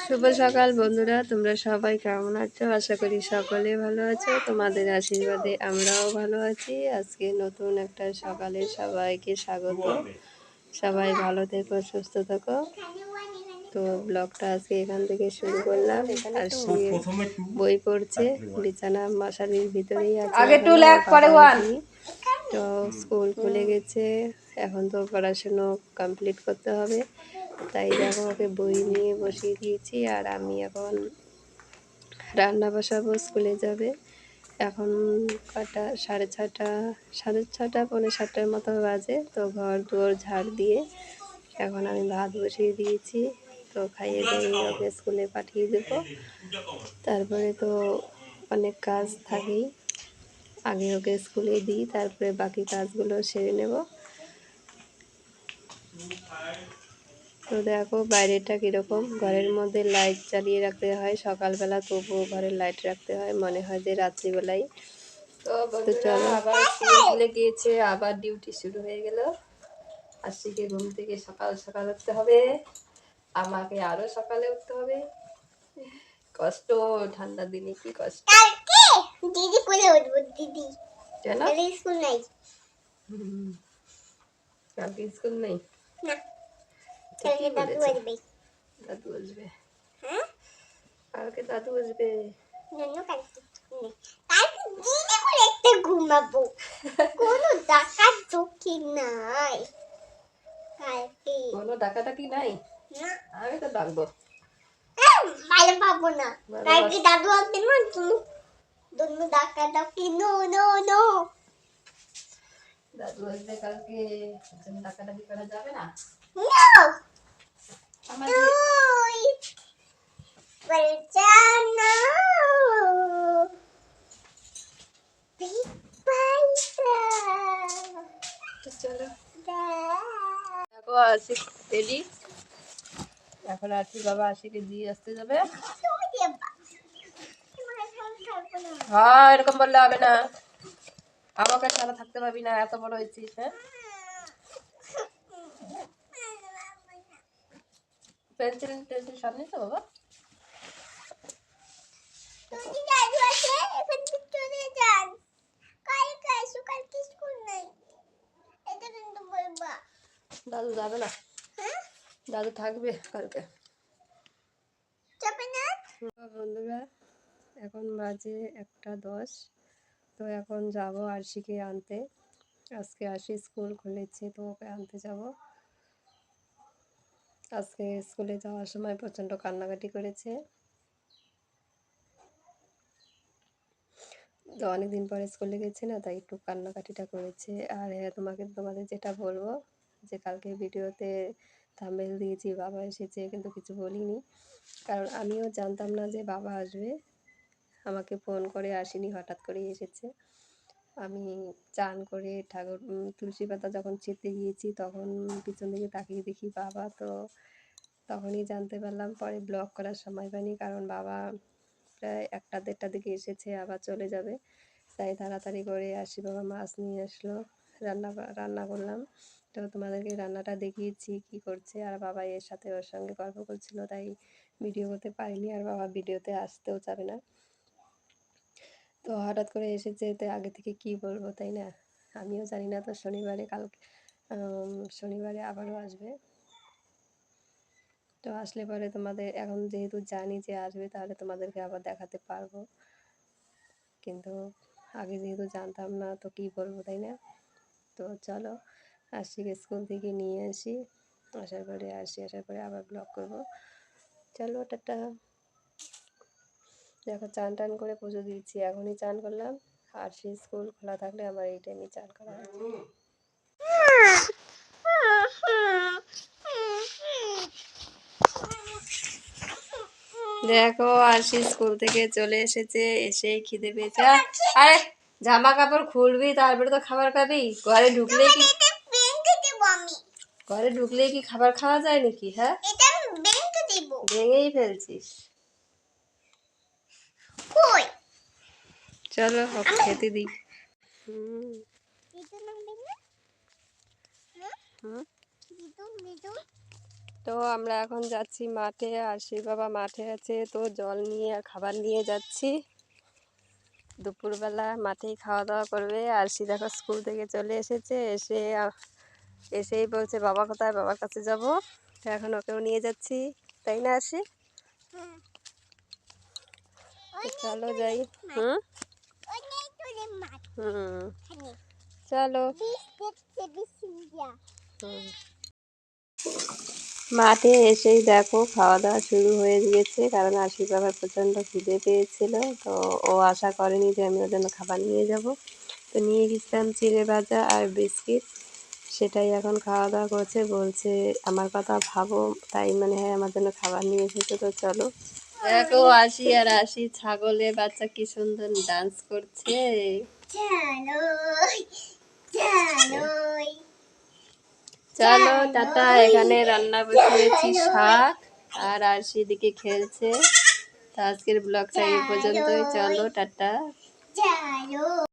শুভ সকাল বন্ধুরা, তোমরা সবাই কেমন আছো? আশা করি সকলে ভালো আছো। তোমাদের আশীর্বাদে আমরাও ভালো আছি। আজকে নতুন একটা সকালে সবাইকে স্বাগত। সবাই ভালো থেকো, সুস্থ থেকো। তো ব্লগটা আজকে এখান থেকে শুরু করলাম। আর সে বই পড়ছে, বিছানা মশারির ভিতরেই আছে। তো স্কুল খুলে গেছে, এখন তো পড়াশুনো কমপ্লিট করতে হবে। তাই দেখো ওকে বই নিয়ে বসিয়ে দিয়েছি, আর আমি এখন রান্না বসাবো। স্কুলে যাবে এখন। কটা সাড়ে ছটা পৌনে সাতটার মতো বাজে। তো ঘর দুয়ার ঝাড় দিয়ে এখন আমি ভাত বসিয়ে দিয়েছি। তো খাইয়ে দিয়ে ওকে স্কুলে পাঠিয়ে দেবো। তারপরে তো অনেক কাজ থাকেই, আগে ওকে স্কুলে দিই, তারপরে বাকি কাজগুলো সেরে নেব। তো দেখো বাইরেটা কীরকম, ঘরের মধ্যে লাইট জ্বালিয়ে রাখতে হয় সকালবেলা, তবুও ঘরে লাইট রাখতে হয়, মনে হয় যে রাত্রিবেলায়। তো চলো, আবার স্কুল খুলে গিয়েছে, আবার ডিউটি শুরু হয়ে গেল। আজকে ঘুম থেকে সকাল সকাল উঠতে হবে, আমাকে আরো সকালে উঠতে হবে। কষ্ট, ঠান্ডার দিনে কি কষ্ট। দিদি কোলে উঠবো দিদি, কেন স্কুল নাই? কালকে স্কুল নেই না, ঠিকই দাদু বলেছো। আসবে। দাদু আসবে? হ্যাঁ, কালকে দাদু আসবে। কালকে স্কুল নেই, কালকে দিদি কোলে একটা ঘুমাবো। কোনো ডাকাত চোখি নাই কালকে, কোনো ডাকাডাকি নাই? না, আমি তো ডাকবো। ভালো পাবো না। কালকে দাদু আসবে না, তুমি দোনো ডাকাডাকি। নো নো নো, দাদু আসবে কালকে, ডাকাডাকি করা যাবে না। নো আমাদের বাচ্চানা তো চলো দেখো আসি রেডি। এখন আসি, বাবা আশিকে দিয়ে আসতে যাবে। হ্যাঁ, এরকম বললে হবে না, আমাকে ছাড়া থাকতে পারবি না, এত বড় হয়েছিস। হ্যাঁ, পেন্সিল টেন্সিল সামনে তো বাবা। দাদু যাবে না, দাদু থাকবে কালকে। বন্ধুরা এখন বাজে 1:10। তো এখন যাব আরশিকে আনতে। আজকে আরশি স্কুল খুলেছে, তো ওকে আনতে যাব। আজকে স্কুলে যাওয়ার সময় প্রচণ্ড কান্নাকাটি করেছে। তো অনেকদিন পরে স্কুলে গেছে না, তাই একটু কান্নাকাটিটা করেছে। আর হ্যাঁ, তোমাদের যেটা বলবো, যে কালকে ভিডিওতে থাম্বনেল দিয়েছি বাবা এসেছে, কিন্তু কিছু বলিনি, কারণ আমিও জানতাম না যে বাবা আসবে। আমাকে ফোন করে আসেনি, হঠাৎ করেই এসেছে। আমি চান করে ঠাকুর তুলসী পাতা যখন ছিঁড়তে গিয়েছি, তখন পিছন দিকে তাকিয়ে দেখি বাবা। তো তখনই জানতে পারলাম, পরে ব্লগ করার সময় পাইনি, কারণ বাবা প্রায় 1টা-1:30 দিকে এসেছে, আবার চলে যাবে। তাই তাড়াতাড়ি করে আসি, বাবা মাছ নিয়ে আসলো, রান্না করলাম। তো তোমাদেরকে রান্নাটা দেখিয়েছি কি করছে, আর বাবা এর সাথে ওর সঙ্গে গল্প করছিল, তাই ভিডিও করতে পারিনি। আর বাবা ভিডিওতে আসতেও চাবে না। তো হঠাৎ করে এসেছে, তো আগে থেকে কি বলবো, তাই না? আমিও জানি না। তো শনিবারে আবারও আসবে। তো আসলে পরে তোমাদের, এখন যেহেতু জানি যে আসবে, তাহলে তোমাদেরকে আবার দেখাতে পারবো, কিন্তু আগে যেহেতু জানতাম না, তো কি বলবো, তাই না? তো চলো আশিকে স্কুল থেকে নিয়ে আসি, আসার পরে আবার ব্লগ করব। চলো টাটা। দেখো চান টান করে পুজো দিচ্ছি, এখনই চান করলাম। আর সেই স্কুল খোলা থাকলে আমার এই টাইমে চান করা হয়। দেখো আরশি স্কুল থেকে চলে এসেছে, এসে খিদে পেয়েছে। আরে জামা কাপড় খুলবি, তারপরে তো খাবার খাবি। ঘরে ঢুকলেই কি খাবার খাওয়া যায় নাকি? হ্যাঁ, ভেঙেই ফেলছিস। চলো খেতে দিই। তো আমরা এখন যাচ্ছি মাঠে, আশির বাবা মাঠে আছে, তো জল নিয়ে আর খাবার নিয়ে যাচ্ছি। দুপুরবেলা মাঠেই খাওয়া দাওয়া করবে। আরশি দেখো স্কুল থেকে চলে এসেছে, এসেই বলছে বাবা কোথায়, বাবার কাছে যাব। তো এখন ওকেও নিয়ে যাচ্ছি, তাই না আরশি? তো চলো যাই। হুম হুম চলো। হুম। মাঠে এসেই দেখো খাওয়া দাওয়া শুরু হয়ে গিয়েছে, কারণ আশির বাবার প্রচণ্ড খিদে পেয়েছিল। তো ও আশা করেনি যে আমি ওর জন্য খাবার নিয়ে যাব। তো নিয়ে গেছিলাম চিড়ে ভাজা আর বিস্কিট, সেটাই এখন খাওয়া দাওয়া করছে। বলছে আমার কথা ভাবো, তাই মানে হ্যাঁ আমার জন্য খাবার নিয়ে এসেছে। তো চলো দেখো আশি আর আশি ছাগলের বাচ্চা কি সুন্দর ডান্স করছে। চলো টাটা। এখানে রান্না বসিয়েছি শাক, আর আরশি দিকে খেলছে। তো আজকের ব্লগটা এই পর্যন্তই, চলো টাটা।